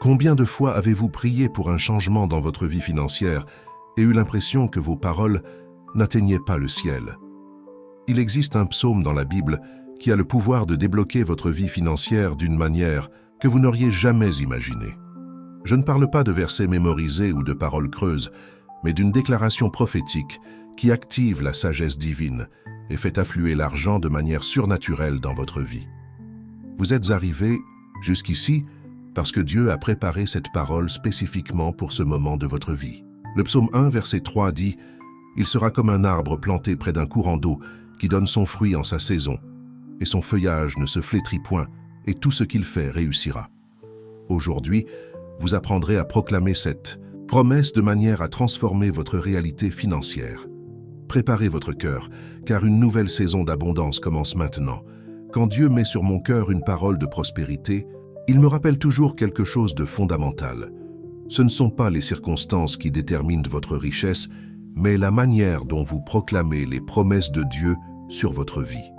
Combien de fois avez-vous prié pour un changement dans votre vie financière et eu l'impression que vos paroles n'atteignaient pas le ciel? Il existe un psaume dans la Bible qui a le pouvoir de débloquer votre vie financière d'une manière que vous n'auriez jamais imaginée. Je ne parle pas de versets mémorisés ou de paroles creuses, mais d'une déclaration prophétique qui active la sagesse divine et fait affluer l'argent de manière surnaturelle dans votre vie. Vous êtes arrivé jusqu'ici parce que Dieu a préparé cette parole spécifiquement pour ce moment de votre vie. Le psaume 1, verset 3 dit « Il sera comme un arbre planté près d'un courant d'eau qui donne son fruit en sa saison, et son feuillage ne se flétrit point, et tout ce qu'il fait réussira. » Aujourd'hui, vous apprendrez à proclamer cette promesse de manière à transformer votre réalité financière. Préparez votre cœur, car une nouvelle saison d'abondance commence maintenant. Quand Dieu met sur mon cœur une parole de prospérité, il me rappelle toujours quelque chose de fondamental. Ce ne sont pas les circonstances qui déterminent votre richesse, mais la manière dont vous proclamez les promesses de Dieu sur votre vie.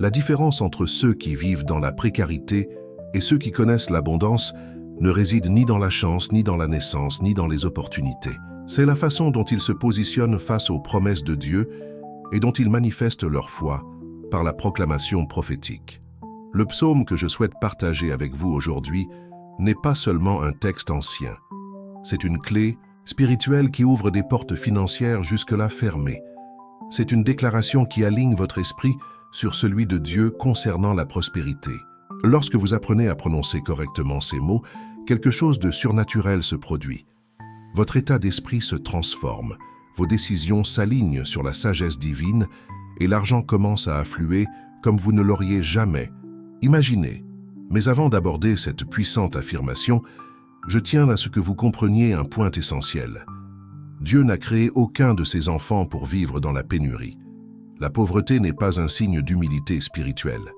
La différence entre ceux qui vivent dans la précarité et ceux qui connaissent l'abondance ne réside ni dans la chance, ni dans la naissance, ni dans les opportunités. C'est la façon dont ils se positionnent face aux promesses de Dieu et dont ils manifestent leur foi par la proclamation prophétique. Le psaume que je souhaite partager avec vous aujourd'hui n'est pas seulement un texte ancien. C'est une clé spirituelle qui ouvre des portes financières jusque-là fermées. C'est une déclaration qui aligne votre esprit sur celui de Dieu concernant la prospérité. Lorsque vous apprenez à prononcer correctement ces mots, quelque chose de surnaturel se produit. Votre état d'esprit se transforme, vos décisions s'alignent sur la sagesse divine et l'argent commence à affluer comme vous ne l'auriez jamais imaginé. Mais avant d'aborder cette puissante affirmation, je tiens à ce que vous compreniez un point essentiel. Dieu n'a créé aucun de ses enfants pour vivre dans la pénurie. La pauvreté n'est pas un signe d'humilité spirituelle.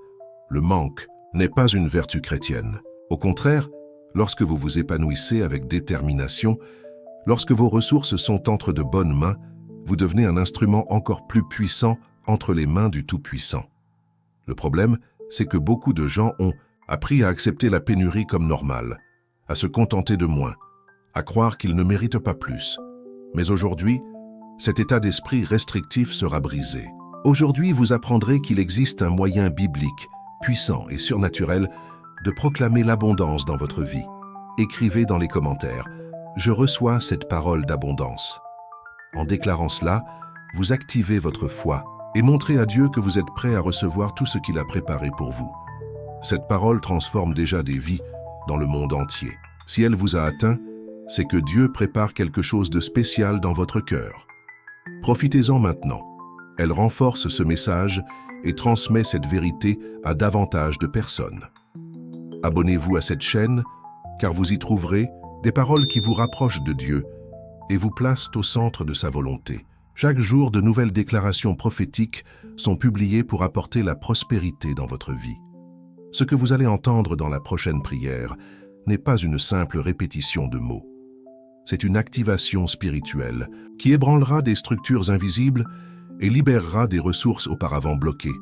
Le manque n'est pas une vertu chrétienne. Au contraire, lorsque vous vous épanouissez avec détermination, lorsque vos ressources sont entre de bonnes mains, vous devenez un instrument encore plus puissant entre les mains du Tout-Puissant. Le problème, c'est que beaucoup de gens ont appris à accepter la pénurie comme normale, à se contenter de moins, à croire qu'ils ne méritent pas plus. Mais aujourd'hui, cet état d'esprit restrictif sera brisé. Aujourd'hui, vous apprendrez qu'il existe un moyen biblique, puissant et surnaturel de proclamer l'abondance dans votre vie. Écrivez dans les commentaires « Je reçois cette parole d'abondance ». En déclarant cela, vous activez votre foi et montrez à Dieu que vous êtes prêt à recevoir tout ce qu'il a préparé pour vous. Cette parole transforme déjà des vies dans le monde entier. Si elle vous a atteint, c'est que Dieu prépare quelque chose de spécial dans votre cœur. Profitez-en maintenant. Elle renforce ce message et transmet cette vérité à davantage de personnes. Abonnez-vous à cette chaîne, car vous y trouverez des paroles qui vous rapprochent de Dieu et vous placent au centre de sa volonté. Chaque jour, de nouvelles déclarations prophétiques sont publiées pour apporter la prospérité dans votre vie. Ce que vous allez entendre dans la prochaine prière n'est pas une simple répétition de mots. C'est une activation spirituelle qui ébranlera des structures invisibles et libérera des ressources auparavant bloquées.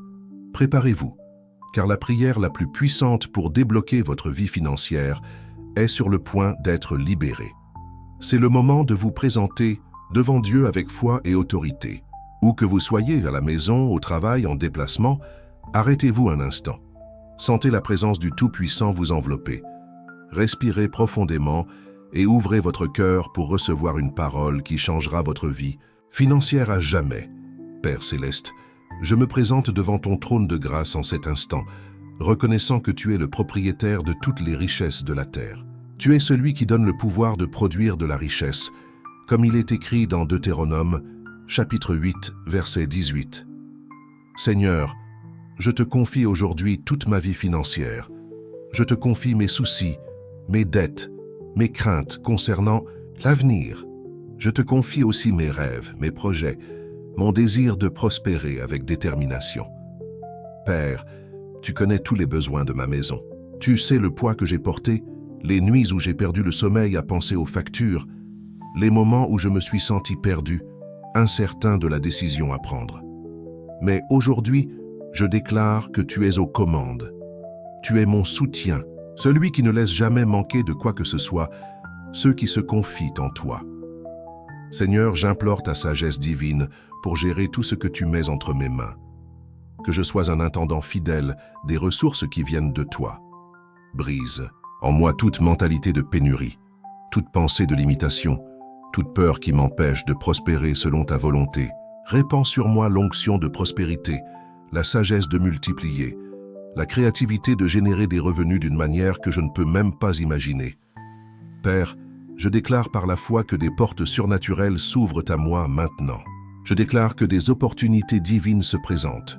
Préparez-vous, car la prière la plus puissante pour débloquer votre vie financière est sur le point d'être libérée. C'est le moment de vous présenter devant Dieu avec foi et autorité. Où que vous soyez, à la maison, au travail, en déplacement, arrêtez-vous un instant. Sentez la présence du Tout-Puissant vous envelopper. Respirez profondément et ouvrez votre cœur pour recevoir une parole qui changera votre vie financière à jamais. Père Céleste, je me présente devant ton trône de grâce en cet instant, reconnaissant que tu es le propriétaire de toutes les richesses de la terre. Tu es celui qui donne le pouvoir de produire de la richesse, comme il est écrit dans Deutéronome, chapitre 8, verset 18. Seigneur, je te confie aujourd'hui toute ma vie financière. Je te confie mes soucis, mes dettes, mes craintes concernant l'avenir. Je te confie aussi mes rêves, mes projets, mon désir de prospérer avec détermination. Père, tu connais tous les besoins de ma maison. Tu sais le poids que j'ai porté, les nuits où j'ai perdu le sommeil à penser aux factures, les moments où je me suis senti perdu, incertain de la décision à prendre. Mais aujourd'hui, je déclare que tu es aux commandes. Tu es mon soutien, celui qui ne laisse jamais manquer de quoi que ce soit ceux qui se confient en toi. Seigneur, j'implore ta sagesse divine pour gérer tout ce que tu mets entre mes mains. Que je sois un intendant fidèle des ressources qui viennent de toi. Brise en moi toute mentalité de pénurie, toute pensée de limitation, toute peur qui m'empêche de prospérer selon ta volonté. Répands sur moi l'onction de prospérité, la sagesse de multiplier, la créativité de générer des revenus d'une manière que je ne peux même pas imaginer. Père, je déclare par la foi que des portes surnaturelles s'ouvrent à moi maintenant. Je déclare que des opportunités divines se présentent.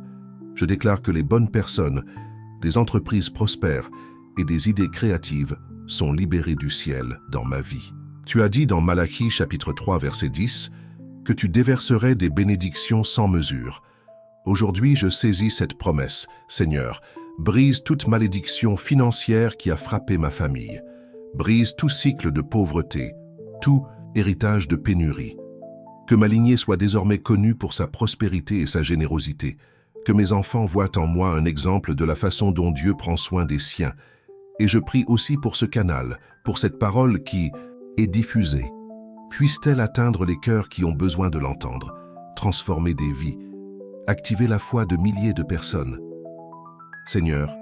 Je déclare que les bonnes personnes, des entreprises prospères et des idées créatives sont libérées du ciel dans ma vie. Tu as dit dans Malachie chapitre 3 verset 10 que tu déverserais des bénédictions sans mesure. Aujourd'hui, je saisis cette promesse. Seigneur, brise toute malédiction financière qui a frappé ma famille. Brise tout cycle de pauvreté, tout héritage de pénurie. Que ma lignée soit désormais connue pour sa prospérité et sa générosité. Que mes enfants voient en moi un exemple de la façon dont Dieu prend soin des siens. Et je prie aussi pour ce canal, pour cette parole qui est diffusée. Puisse-t-elle atteindre les cœurs qui ont besoin de l'entendre, transformer des vies, activer la foi de milliers de personnes. Seigneur,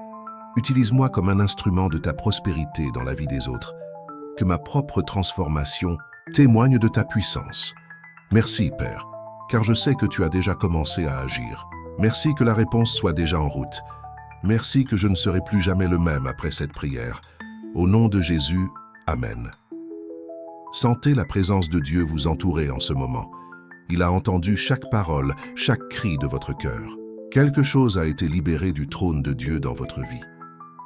utilise-moi comme un instrument de ta prospérité dans la vie des autres. Que ma propre transformation témoigne de ta puissance. Merci, Père, car je sais que tu as déjà commencé à agir. Merci que la réponse soit déjà en route. Merci que je ne serai plus jamais le même après cette prière. Au nom de Jésus, Amen. Sentez la présence de Dieu vous entourer en ce moment. Il a entendu chaque parole, chaque cri de votre cœur. Quelque chose a été libéré du trône de Dieu dans votre vie.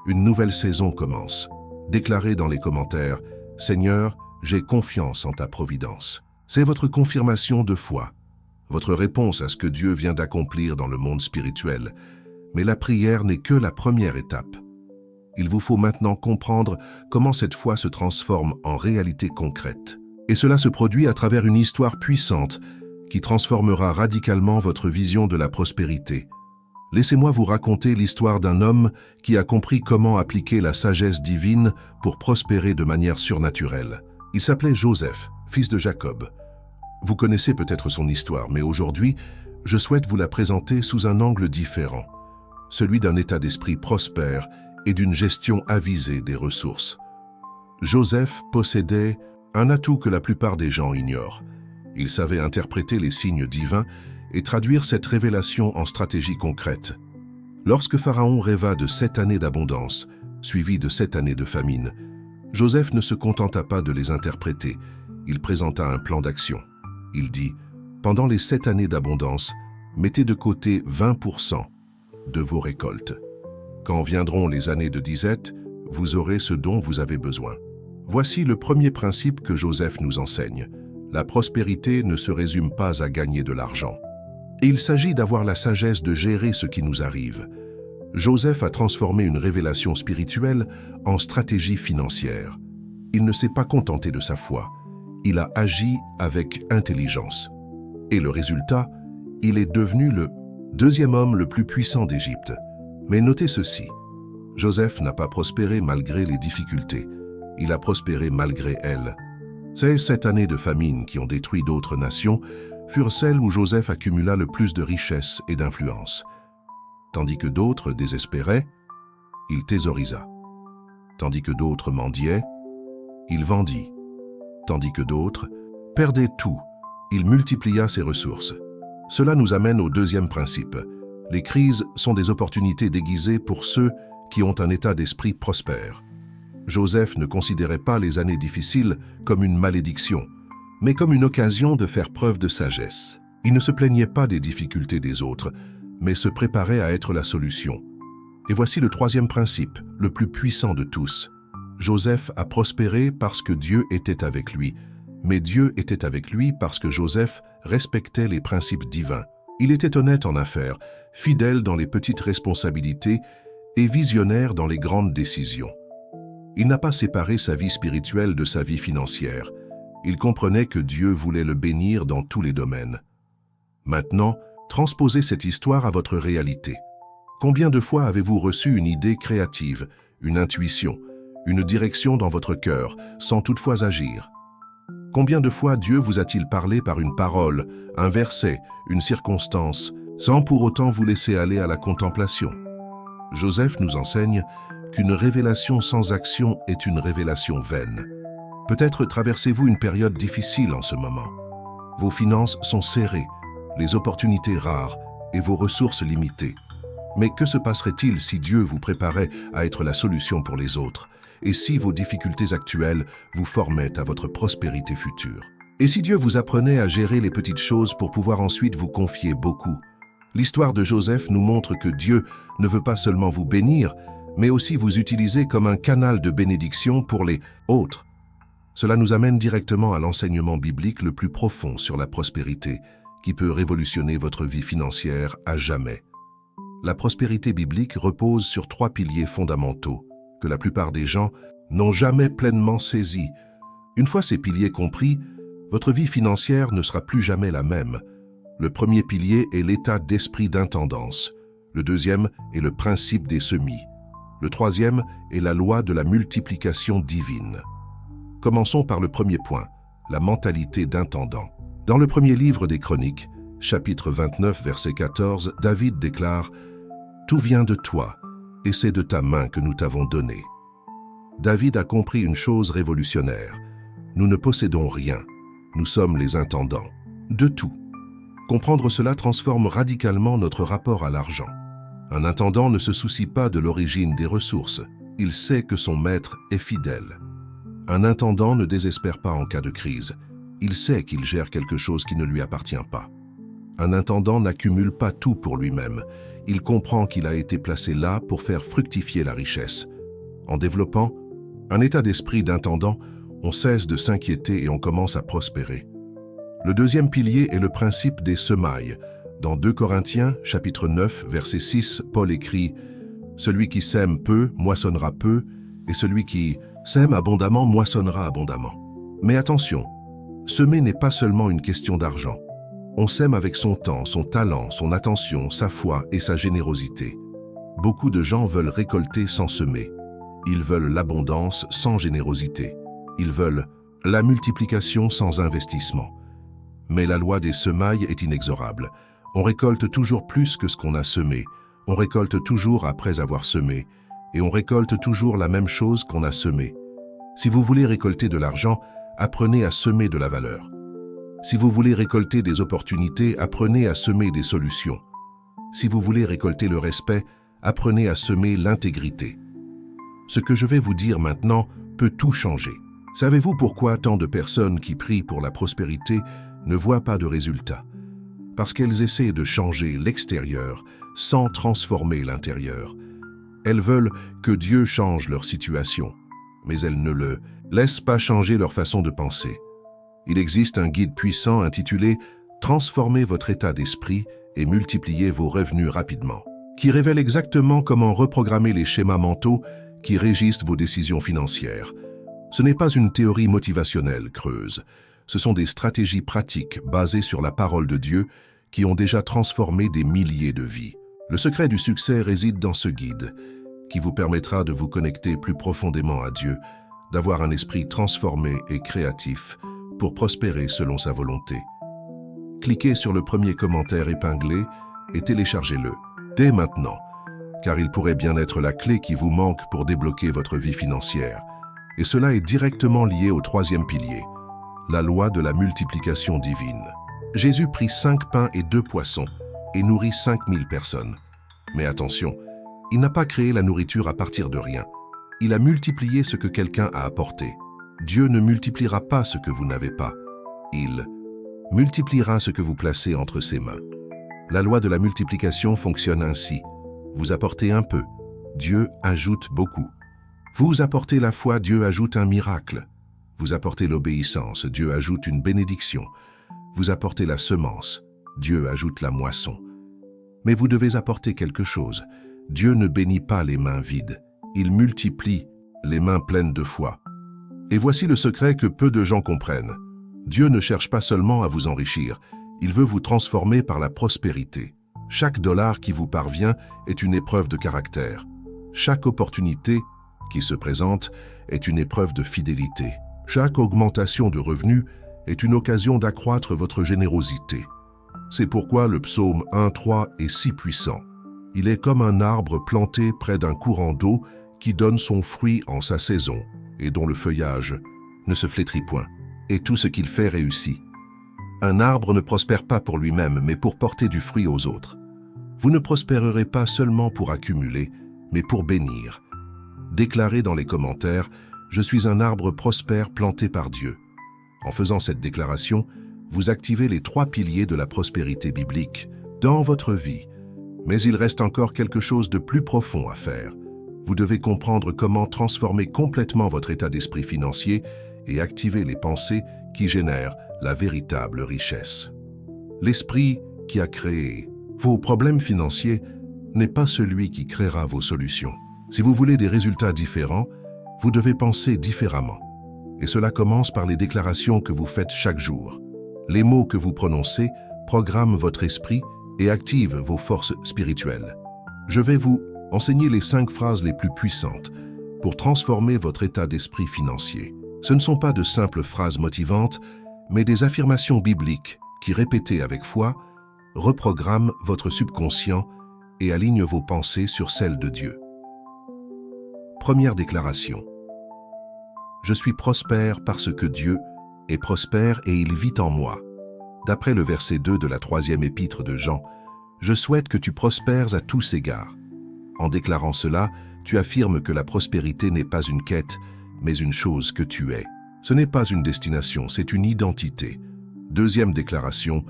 Une nouvelle saison commence. Déclarez dans les commentaires « Seigneur, j'ai confiance en ta providence ». C'est votre confirmation de foi, votre réponse à ce que Dieu vient d'accomplir dans le monde spirituel. Mais la prière n'est que la première étape. Il vous faut maintenant comprendre comment cette foi se transforme en réalité concrète. Et cela se produit à travers une histoire puissante qui transformera radicalement votre vision de la prospérité. Laissez-moi vous raconter l'histoire d'un homme qui a compris comment appliquer la sagesse divine pour prospérer de manière surnaturelle. Il s'appelait Joseph, fils de Jacob. Vous connaissez peut-être son histoire, mais aujourd'hui, je souhaite vous la présenter sous un angle différent, celui d'un état d'esprit prospère et d'une gestion avisée des ressources. Joseph possédait un atout que la plupart des gens ignorent. Il savait interpréter les signes divins et traduire cette révélation en stratégie concrète. Lorsque Pharaon rêva de 7 années d'abondance, suivies de 7 années de famine, Joseph ne se contenta pas de les interpréter, il présenta un plan d'action. Il dit « Pendant les 7 années d'abondance, mettez de côté 20% de vos récoltes. Quand viendront les années de disette, vous aurez ce dont vous avez besoin. » Voici le premier principe que Joseph nous enseigne. La prospérité ne se résume pas à gagner de l'argent. Et il s'agit d'avoir la sagesse de gérer ce qui nous arrive. Joseph a transformé une révélation spirituelle en stratégie financière. Il ne s'est pas contenté de sa foi. Il a agi avec intelligence. Et le résultat, il est devenu le deuxième homme le plus puissant d'Égypte. Mais notez ceci, Joseph n'a pas prospéré malgré les difficultés. Il a prospéré malgré elles. Ces 7 années de famine qui ont détruit d'autres nations furent celles où Joseph accumula le plus de richesses et d'influence. Tandis que d'autres désespéraient, il thésaurisa. Tandis que d'autres mendiaient, il vendit. Tandis que d'autres perdaient tout, il multiplia ses ressources. Cela nous amène au deuxième principe. Les crises sont des opportunités déguisées pour ceux qui ont un état d'esprit prospère. Joseph ne considérait pas les années difficiles comme une malédiction, mais comme une occasion de faire preuve de sagesse. Il ne se plaignait pas des difficultés des autres, mais se préparait à être la solution. Et voici le troisième principe, le plus puissant de tous. Joseph a prospéré parce que Dieu était avec lui, mais Dieu était avec lui parce que Joseph respectait les principes divins. Il était honnête en affaires, fidèle dans les petites responsabilités et visionnaire dans les grandes décisions. Il n'a pas séparé sa vie spirituelle de sa vie financière. Il comprenait que Dieu voulait le bénir dans tous les domaines. Maintenant, transposez cette histoire à votre réalité. Combien de fois avez-vous reçu une idée créative, une intuition, une direction dans votre cœur, sans toutefois agir. Combien de fois Dieu vous a-t-il parlé par une parole, un verset, une circonstance, sans pour autant vous laisser aller à la contemplation? Joseph nous enseigne qu'une révélation sans action est une révélation vaine. Peut-être traversez-vous une période difficile en ce moment. Vos finances sont serrées, les opportunités rares et vos ressources limitées. Mais que se passerait-il si Dieu vous préparait à être la solution pour les autres, et si vos difficultés actuelles vous formaient à votre prospérité future? Et si Dieu vous apprenait à gérer les petites choses pour pouvoir ensuite vous confier beaucoup? L'histoire de Joseph nous montre que Dieu ne veut pas seulement vous bénir, mais aussi vous utiliser comme un canal de bénédiction pour les autres. Cela nous amène directement à l'enseignement biblique le plus profond sur la prospérité, qui peut révolutionner votre vie financière à jamais. La prospérité biblique repose sur 3 piliers fondamentaux que la plupart des gens n'ont jamais pleinement saisis. Une fois ces piliers compris, votre vie financière ne sera plus jamais la même. Le premier pilier est l'état d'esprit d'intendance. Le deuxième est le principe des semis. Le troisième est la loi de la multiplication divine. Commençons par le premier point, la mentalité d'intendant. Dans le premier livre des Chroniques, chapitre 29, verset 14, David déclare « Tout vient de toi, et c'est de ta main que nous t'avons donné. » David a compris une chose révolutionnaire. Nous ne possédons rien. Nous sommes les intendants. De tout. Comprendre cela transforme radicalement notre rapport à l'argent. Un intendant ne se soucie pas de l'origine des ressources. Il sait que son maître est fidèle. Un intendant ne désespère pas en cas de crise. Il sait qu'il gère quelque chose qui ne lui appartient pas. Un intendant n'accumule pas tout pour lui-même. Il comprend qu'il a été placé là pour faire fructifier la richesse. En développant un état d'esprit d'intendant, on cesse de s'inquiéter et on commence à prospérer. Le deuxième pilier est le principe des semailles. Dans 2 Corinthiens, chapitre 9, verset 6, Paul écrit « Celui qui sème peu, moissonnera peu, et celui qui sème abondamment, moissonnera abondamment. » Mais attention, semer n'est pas seulement une question d'argent. On sème avec son temps, son talent, son attention, sa foi et sa générosité. Beaucoup de gens veulent récolter sans semer. Ils veulent l'abondance sans générosité. Ils veulent la multiplication sans investissement. Mais la loi des semailles est inexorable. On récolte toujours plus que ce qu'on a semé. On récolte toujours après avoir semé. Et on récolte toujours la même chose qu'on a semé. Si vous voulez récolter de l'argent, apprenez à semer de la valeur. Si vous voulez récolter des opportunités, apprenez à semer des solutions. Si vous voulez récolter le respect, apprenez à semer l'intégrité. Ce que je vais vous dire maintenant peut tout changer. Savez-vous pourquoi tant de personnes qui prient pour la prospérité ne voient pas de résultats? Parce qu'elles essaient de changer l'extérieur sans transformer l'intérieur. Elles veulent que Dieu change leur situation, mais elles ne le laissent pas changer leur façon de penser. Il existe un guide puissant intitulé « Transformez votre état d'esprit et multipliez vos revenus rapidement » qui révèle exactement comment reprogrammer les schémas mentaux qui régissent vos décisions financières. Ce n'est pas une théorie motivationnelle creuse, ce sont des stratégies pratiques basées sur la parole de Dieu qui ont déjà transformé des milliers de vies. Le secret du succès réside dans ce guide, qui vous permettra de vous connecter plus profondément à Dieu, d'avoir un esprit transformé et créatif pour prospérer selon sa volonté. Cliquez sur le premier commentaire épinglé et téléchargez-le dès maintenant, car il pourrait bien être la clé qui vous manque pour débloquer votre vie financière. Et cela est directement lié au troisième pilier, la loi de la multiplication divine. Jésus prit 5 pains et 2 poissons et nourrit 5000 personnes. Mais attention, il n'a pas créé la nourriture à partir de rien. Il a multiplié ce que quelqu'un a apporté. Dieu ne multipliera pas ce que vous n'avez pas. Il multipliera ce que vous placez entre ses mains. La loi de la multiplication fonctionne ainsi. Vous apportez un peu, Dieu ajoute beaucoup. Vous apportez la foi, Dieu ajoute un miracle. Vous apportez l'obéissance, Dieu ajoute une bénédiction. Vous apportez la semence, Dieu ajoute la moisson. Mais vous devez apporter quelque chose. Dieu ne bénit pas les mains vides. Il multiplie les mains pleines de foi. Et voici le secret que peu de gens comprennent. Dieu ne cherche pas seulement à vous enrichir, il veut vous transformer par la prospérité. Chaque dollar qui vous parvient est une épreuve de caractère. Chaque opportunité qui se présente est une épreuve de fidélité. Chaque augmentation de revenus est une occasion d'accroître votre générosité. C'est pourquoi le psaume 1:3 est si puissant. Il est comme un arbre planté près d'un courant d'eau qui donne son fruit en sa saison et dont le feuillage ne se flétrit point, et tout ce qu'il fait réussit. Un arbre ne prospère pas pour lui-même, mais pour porter du fruit aux autres. Vous ne prospérerez pas seulement pour accumuler, mais pour bénir. Déclarez dans les commentaires « Je suis un arbre prospère planté par Dieu ». En faisant cette déclaration, vous activez les 3 piliers de la prospérité biblique dans votre vie. Mais il reste encore quelque chose de plus profond à faire. Vous devez comprendre comment transformer complètement votre état d'esprit financier et activer les pensées qui génèrent la véritable richesse. L'esprit qui a créé vos problèmes financiers n'est pas celui qui créera vos solutions. Si vous voulez des résultats différents, vous devez penser différemment. Et cela commence par les déclarations que vous faites chaque jour. Les mots que vous prononcez programment votre esprit et activent vos forces spirituelles. Je vais vous enseigner les 5 phrases les plus puissantes pour transformer votre état d'esprit financier. Ce ne sont pas de simples phrases motivantes, mais des affirmations bibliques qui, répétées avec foi, reprogramment votre subconscient et alignent vos pensées sur celles de Dieu. Première déclaration. Je suis prospère parce que Dieu est prospère et il vit en moi. D'après le verset 2 de la 3e épître de Jean, je souhaite que tu prospères à tous égards. En déclarant cela, tu affirmes que la prospérité n'est pas une quête, mais une chose que tu es. Ce n'est pas une destination, c'est une identité. Deuxième déclaration,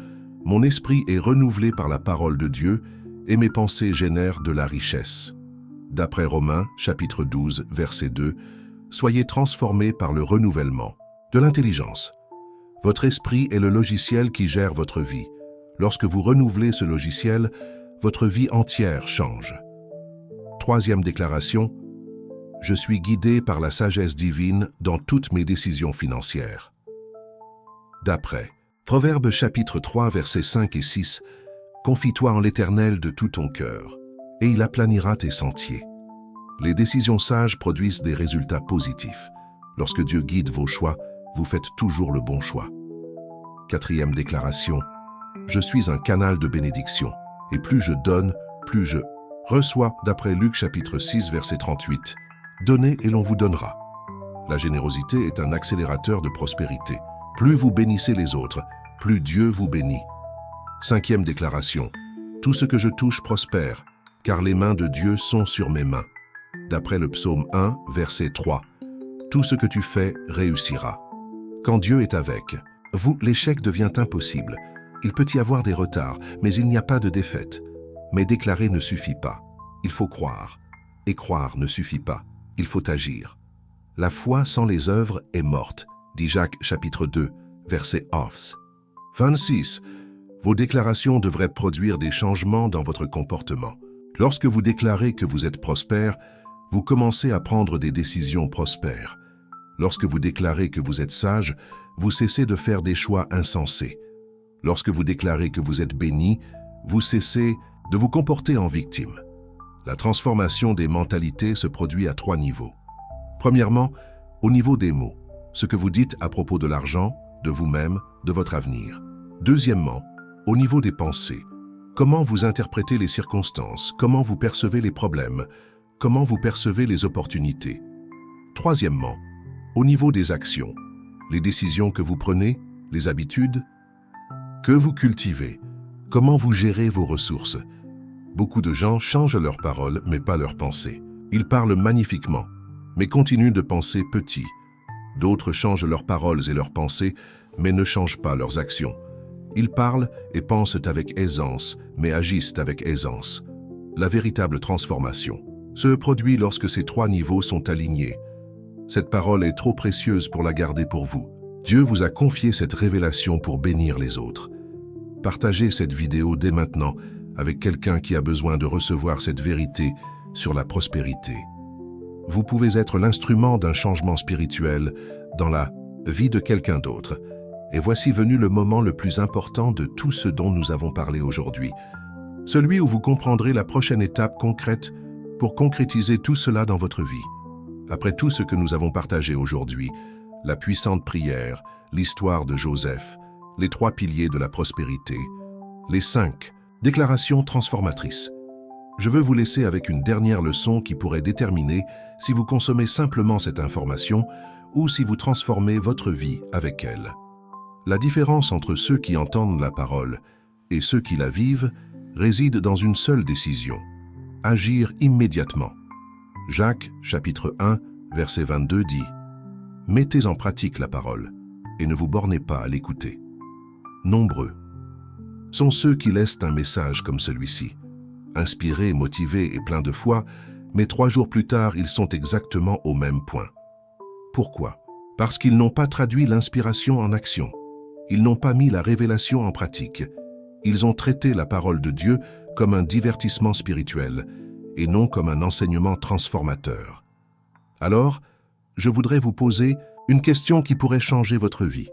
mon esprit est renouvelé par la parole de Dieu et mes pensées génèrent de la richesse. D'après Romains, chapitre 12, verset 2, soyez transformés par le renouvellement de l'intelligence. Votre esprit est le logiciel qui gère votre vie. Lorsque vous renouvelez ce logiciel, votre vie entière change. Troisième déclaration, je suis guidé par la sagesse divine dans toutes mes décisions financières. D'après Proverbes chapitre 3, versets 5 et 6, confie-toi en l'Éternel de tout ton cœur, et il aplanira tes sentiers. Les décisions sages produisent des résultats positifs. Lorsque Dieu guide vos choix, vous faites toujours le bon choix. Quatrième déclaration, je suis un canal de bénédiction, et plus je donne, plus je reçois, d'après Luc chapitre 6, verset 38. Donnez et l'on vous donnera. La générosité est un accélérateur de prospérité. Plus vous bénissez les autres, plus Dieu vous bénit. Cinquième déclaration, tout ce que je touche prospère, car les mains de Dieu sont sur mes mains. D'après le psaume 1, verset 3, tout ce que tu fais réussira. Quand Dieu est avec vous, l'échec devient impossible. Il peut y avoir des retards, mais il n'y a pas de défaite. Mais déclarer ne suffit pas. Il faut croire. Et croire ne suffit pas. Il faut agir. La foi sans les œuvres est morte, dit Jacques chapitre 2, verset 11. 26. Vos déclarations devraient produire des changements dans votre comportement. Lorsque vous déclarez que vous êtes prospère, vous commencez à prendre des décisions prospères. Lorsque vous déclarez que vous êtes sage, vous cessez de faire des choix insensés. Lorsque vous déclarez que vous êtes béni, vous cessez de vous comporter en victime. La transformation des mentalités se produit à 3 niveaux. Premièrement, au niveau des mots, ce que vous dites à propos de l'argent, de vous-même, de votre avenir. Deuxièmement, au niveau des pensées, comment vous interprétez les circonstances, comment vous percevez les problèmes, comment vous percevez les opportunités. Troisièmement, au niveau des actions, les décisions que vous prenez, les habitudes que vous cultivez, comment vous gérez vos ressources. Beaucoup de gens changent leurs paroles, mais pas leurs pensées. Ils parlent magnifiquement, mais continuent de penser petit. D'autres changent leurs paroles et leurs pensées, mais ne changent pas leurs actions. Ils parlent et pensent avec aisance, mais agissent avec aisance. La véritable transformation se produit lorsque ces 3 niveaux sont alignés. Cette parole est trop précieuse pour la garder pour vous. Dieu vous a confié cette révélation pour bénir les autres. Partagez cette vidéo dès maintenant avec quelqu'un qui a besoin de recevoir cette vérité sur la prospérité. Vous pouvez être l'instrument d'un changement spirituel dans la vie de quelqu'un d'autre. Et voici venu le moment le plus important de tout ce dont nous avons parlé aujourd'hui. Celui où vous comprendrez la prochaine étape concrète pour concrétiser tout cela dans votre vie. Après tout ce que nous avons partagé aujourd'hui, la puissante prière, l'histoire de Joseph, les 3 piliers de la prospérité, les 5 déclarations transformatrices, je veux vous laisser avec une dernière leçon qui pourrait déterminer si vous consommez simplement cette information ou si vous transformez votre vie avec elle. La différence entre ceux qui entendent la parole et ceux qui la vivent réside dans une seule décision: agir immédiatement. Jacques, chapitre 1, verset 22 dit « Mettez en pratique la parole et ne vous bornez pas à l'écouter. » Nombreux sont ceux qui laissent un message comme celui-ci, inspirés, motivés et pleins de foi, mais 3 jours plus tard, ils sont exactement au même point. Pourquoi? Parce qu'ils n'ont pas traduit l'inspiration en action. Ils n'ont pas mis la révélation en pratique. Ils ont traité la parole de Dieu comme un divertissement spirituel et non comme un enseignement transformateur. Alors, je voudrais vous poser une question qui pourrait changer votre vie.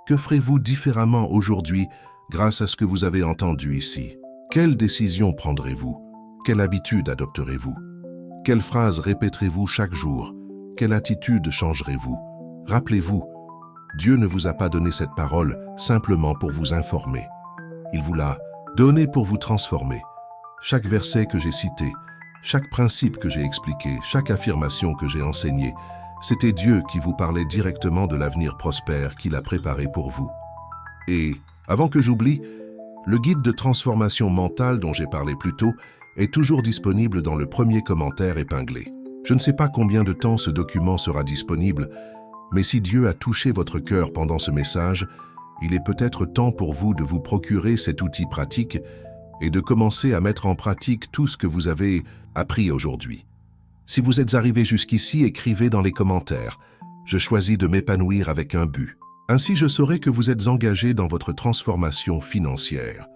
Que ferez-vous différemment aujourd'hui grâce à ce que vous avez entendu ici? Quelle décision prendrez-vous? Quelle habitude adopterez-vous? Quelle phrase répéterez-vous chaque jour? Quelle attitude changerez-vous? Rappelez-vous, Dieu ne vous a pas donné cette parole simplement pour vous informer. Il vous l'a donnée pour vous transformer. Chaque verset que j'ai cité, chaque principe que j'ai expliqué, chaque affirmation que j'ai enseignée, c'était Dieu qui vous parlait directement de l'avenir prospère qu'il a préparé pour vous. Et, avant que j'oublie, le guide de transformation mentale dont j'ai parlé plus tôt est toujours disponible dans le premier commentaire épinglé. Je ne sais pas combien de temps ce document sera disponible, mais si Dieu a touché votre cœur pendant ce message, il est peut-être temps pour vous de vous procurer cet outil pratique et de commencer à mettre en pratique tout ce que vous avez appris aujourd'hui. Si vous êtes arrivé jusqu'ici, écrivez dans les commentaires « Je choisis de m'épanouir avec un but ». Ainsi, je saurai que vous êtes engagé dans votre transformation financière.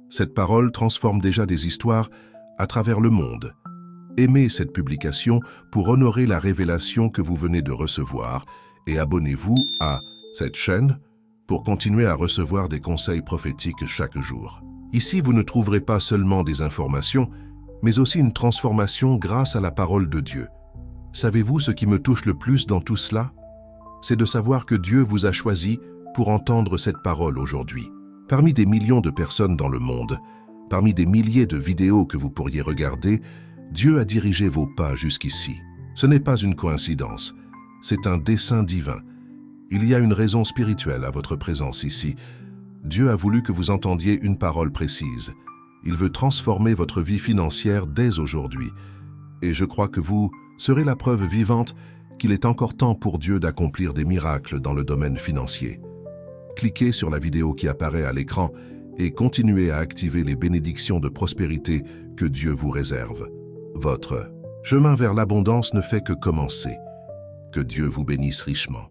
Cette parole transforme déjà des histoires à travers le monde. Aimez cette publication pour honorer la révélation que vous venez de recevoir et abonnez-vous à cette chaîne pour continuer à recevoir des conseils prophétiques chaque jour. Ici, vous ne trouverez pas seulement des informations, mais aussi une transformation grâce à la parole de Dieu. Savez-vous ce qui me touche le plus dans tout cela? C'est de savoir que Dieu vous a choisi pour entendre cette parole aujourd'hui. Parmi des millions de personnes dans le monde, parmi des milliers de vidéos que vous pourriez regarder, Dieu a dirigé vos pas jusqu'ici. Ce n'est pas une coïncidence, c'est un dessein divin. Il y a une raison spirituelle à votre présence ici. Dieu a voulu que vous entendiez une parole précise. Il veut transformer votre vie financière dès aujourd'hui. Et je crois que vous serez la preuve vivante qu'il est encore temps pour Dieu d'accomplir des miracles dans le domaine financier. Cliquez sur la vidéo qui apparaît à l'écran et continuez à activer les bénédictions de prospérité que Dieu vous réserve. Votre chemin vers l'abondance ne fait que commencer. Que Dieu vous bénisse richement.